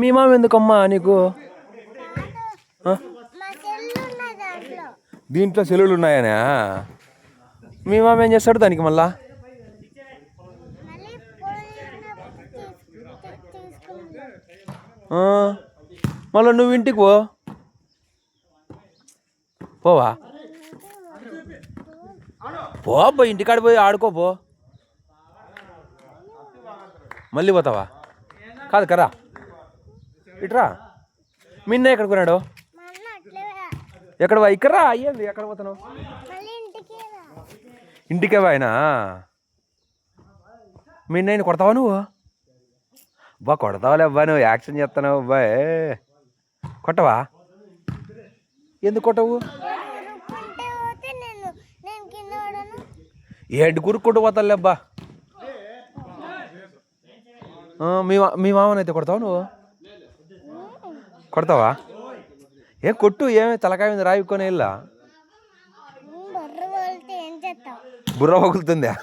మీ మామ ఎందుకమ్మా నీకు? దీంట్లో సెలవులు ఉన్నాయనా? మీ మామ ఏం చేస్తాడు దానికి మళ్ళా? మళ్ళీ నువ్వు ఇంటికి పోవా? పో ఇంటికాడ పోయి ఆడుకోపో. మళ్ళీ పోతావా? కాదు కరా ఇట్రా. మిన్న ఎక్కడికి పోయినాడు? ఎక్కడ ఇక్కడ అయ్యింది. ఎక్కడ పోతున్నావు? ఇంటికే ఆయన. మిన్నయ్యని కొడతావా నువ్వు? అబ్బా కొడతావులే అబ్బా, నువ్వు యాక్షన్ చేస్తున్నావు అబ్బాయి. కొట్టవా? ఎందుకు కొట్టవు? ఏడు కురుక్కుంటూ పోతాలే అబ్బా. మీ మామనైతే కొడతావా నువ్వు? కొడతావా? ఏం కొట్టు. ఏమి తలకాయ మీద రాయికొని వెళ్ళా? బుర్ర పగులుతుందా?